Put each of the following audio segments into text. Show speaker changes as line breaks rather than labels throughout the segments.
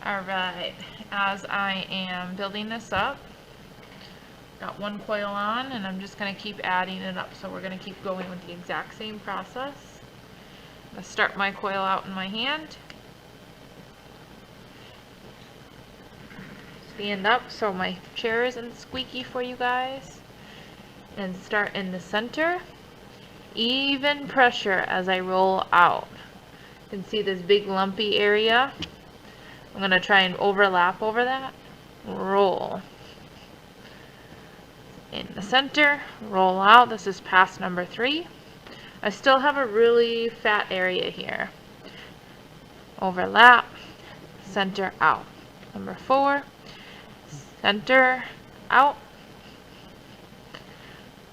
Alright, as I am building this up, got one coil on and I'm just going to keep adding it up. So we're going to keep going with the exact same process. I'm going to start my coil out in my hand. Stand up so my chair isn't squeaky for you guys. And start in the center. Even pressure as I roll out. You can see this big lumpy area. I'm going to try and overlap over that. Roll. In the center, roll out. This is pass number 3. I still have a really fat area here. Overlap, center out. Number 4, center out,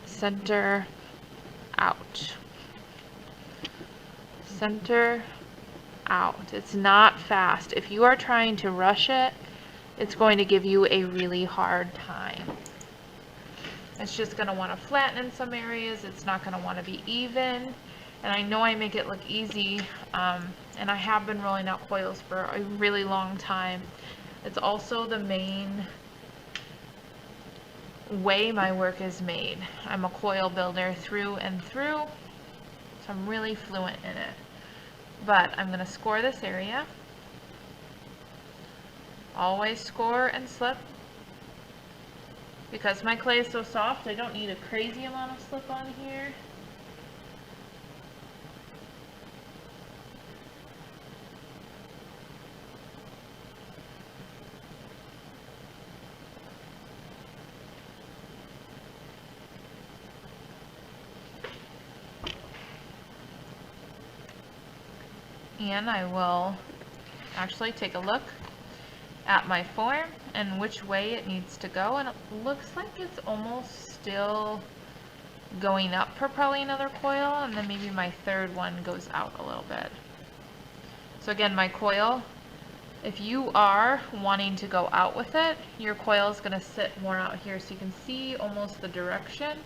center out, center out. It's not fast. If you are trying to rush it, it's going to give you a really hard time. It's just going to want to flatten in some areas. It's not going to want to be even. And I know I make it look easy, and I have been rolling out coils for a really long time. It's also the main way my work is made. I'm a coil builder through and through, so I'm really fluent in it. But I'm going to score this area. Always score and slip. Because my clay is so soft, I don't need a crazy amount of slip on here. And I will actually take a look at my form and which way it needs to go, and it looks like it's almost still going up for probably another coil, and then maybe my third one goes out a little bit. So again, my coil, if you are wanting to go out with it, your coil is going to sit more out here, so you can see almost the direction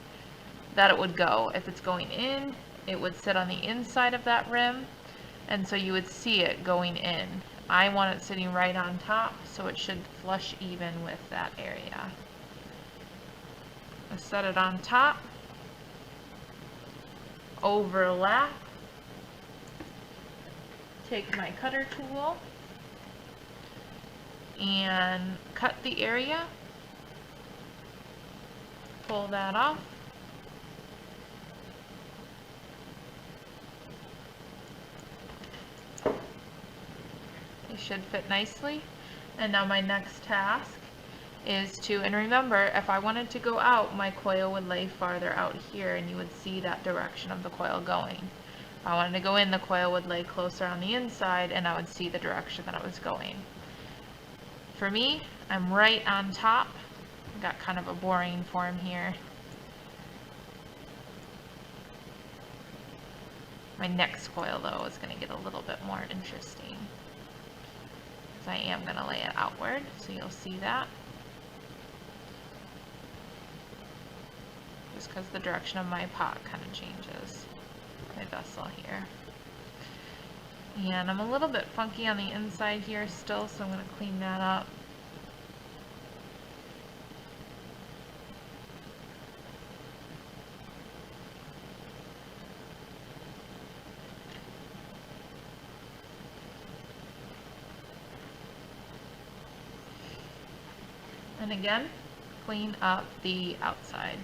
that it would go. If it's going in, it would sit on the inside of that rim, and so you would see it going in. I want it sitting right on top, so it should flush even with that area. I set it on top, overlap, take my cutter tool and cut the area, pull that off. Should fit nicely. And now my next task is to, and remember, if I wanted to go out, my coil would lay farther out here and you would see that direction of the coil going. If I wanted to go in, the coil would lay closer on the inside and I would see the direction that it was going. For me, I'm right on top. I've got kind of a boring form here. My next coil though is going to get a little bit more interesting. I am going to lay it outward, so you'll see that. Just because the direction of my pot kind of changes. My vessel here. And I'm a little bit funky on the inside here still, so I'm going to clean that up. And again, clean up the outside.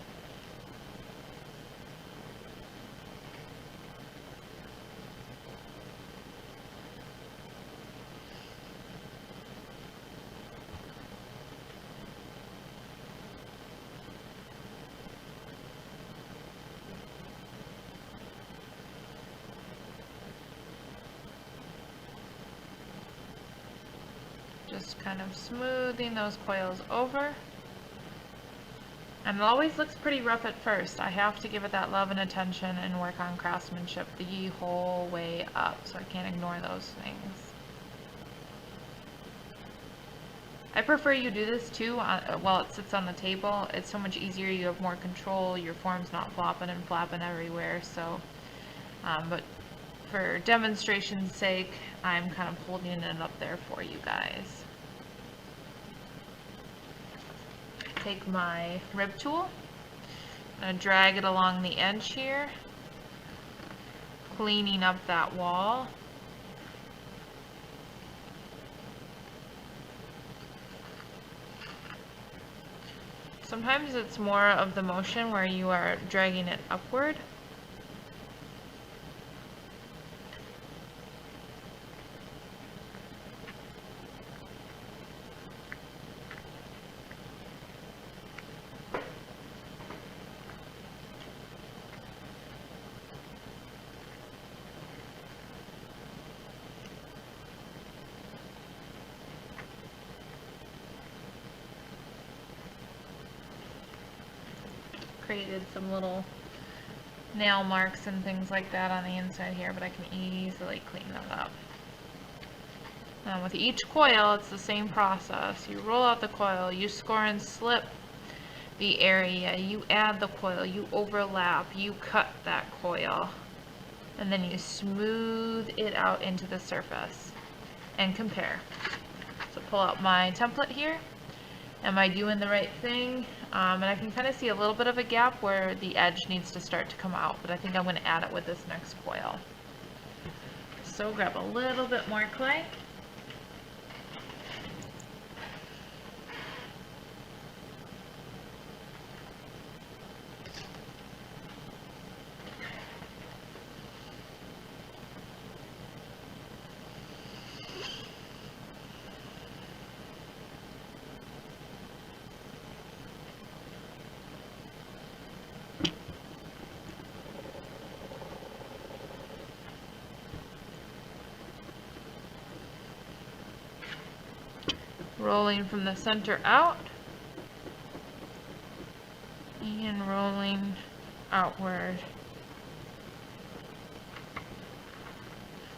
Just kind of smoothing those coils over. And it always looks pretty rough at first. I have to give it that love and attention and work on craftsmanship the whole way up, so I can't ignore those things. I prefer you do this too while it sits on the table. It's so much easier, you have more control, your form's not flopping and flapping everywhere, so but for demonstration's sake, I'm kind of holding it up there for you guys. take my rib tool and drag it along the edge here, cleaning up that wall. Sometimes it's more of the motion where you are dragging it upward. Created some little nail marks and things like that on the inside here, but I can easily clean that up. With each coil, it's the same process. You roll out the coil, you score and slip the area, you add the coil, you overlap, you cut that coil, and then you smooth it out into the surface and compare. So pull out my template here. Am I doing the right thing? And I can kind of see a little bit of a gap where the edge needs to start to come out, but I think I'm going to add it with this next coil. So grab a little bit more clay. Rolling from the center out and rolling outward.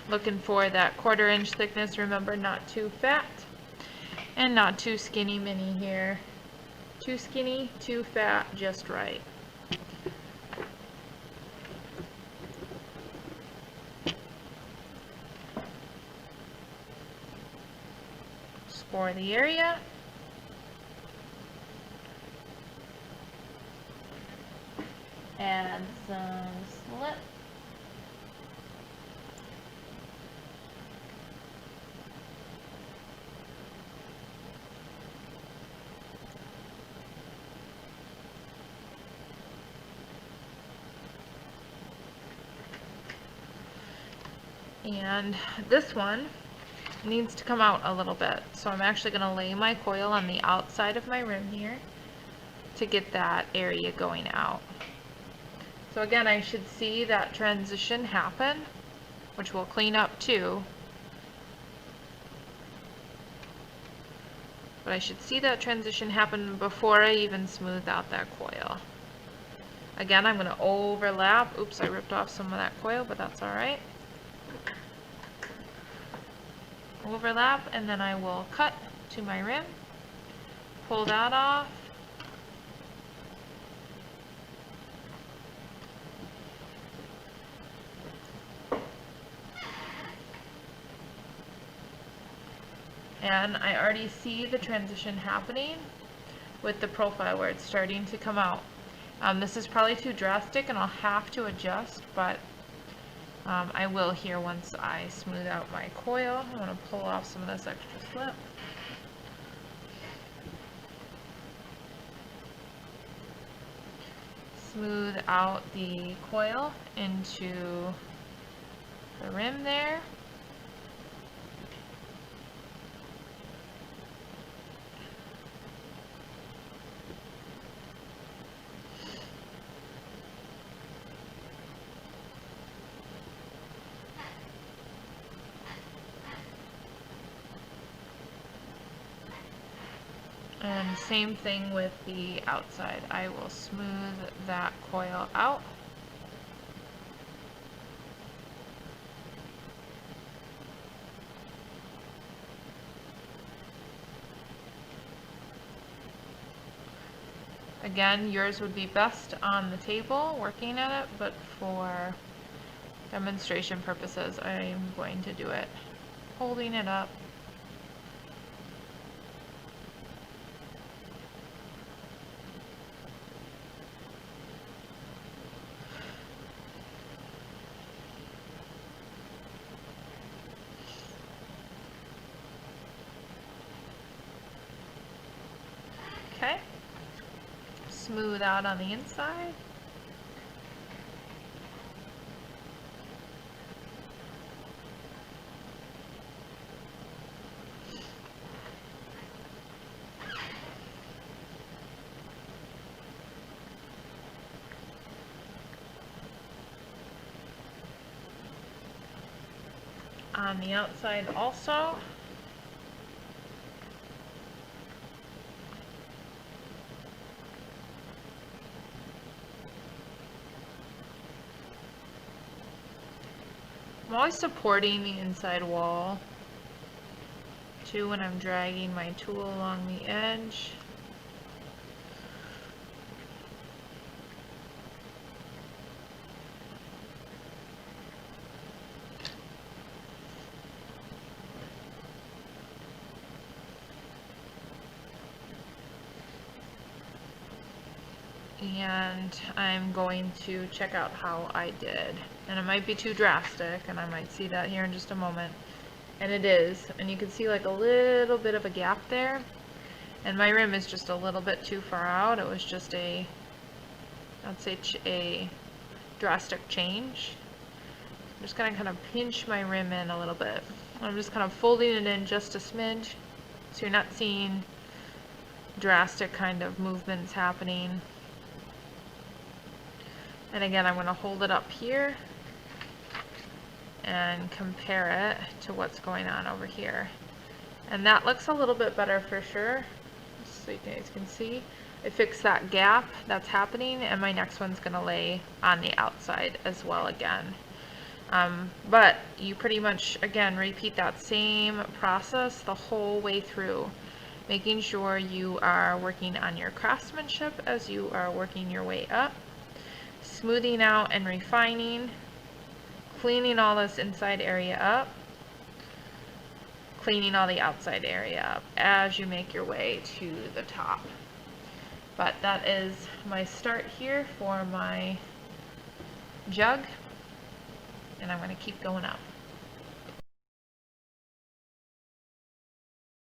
Looking for that 1/4 inch thickness. Remember, not too fat and not too skinny mini here. Too skinny, too fat, just right. For the area. Add some slip. And this one needs to come out a little bit, so I'm actually going to lay my coil on the outside of my rim here to get that area going out. So again, I should see that transition happen, which will clean up too, but I should see that transition happen before I even smooth out that coil. Again, I'm going to overlap. Oops, I ripped off some of that coil, but that's alright. Overlap, and then I will cut to my rim, pull that off, and I already see the transition happening with the profile where it's starting to come out. This is probably too drastic and I'll have to adjust, but I will here once I smooth out my coil. I'm going to pull off some of this extra slip. Smooth out the coil into the rim there. And same thing with the outside. I will smooth that coil out. Again, yours would be best on the table working at it, but for demonstration purposes, I'm going to do it holding it up. smooth out on the inside. On the outside also. I'm always supporting the inside wall too when I'm dragging my tool along the edge. And I'm going to check out how I did. And it might be too drastic, and I might see that here in just a moment. And it is. And you can see like a little bit of a gap there. And my rim is just a little bit too far out. It was just I'd say a drastic change. I'm just going to kind of pinch my rim in a little bit. I'm just kind of folding it in just a smidge, so you're not seeing drastic kind of movements happening. And again, I'm going to hold it up here and compare it to what's going on over here. And that looks a little bit better for sure. So you guys can see, I fixed that gap that's happening, and my next one's going to lay on the outside as well again. But you pretty much, again, repeat that same process the whole way through, making sure you are working on your craftsmanship as you are working your way up. Smoothing out and refining, cleaning all this inside area up, cleaning all the outside area up as you make your way to the top. But that is my start here for my jug, and I'm going to keep going up.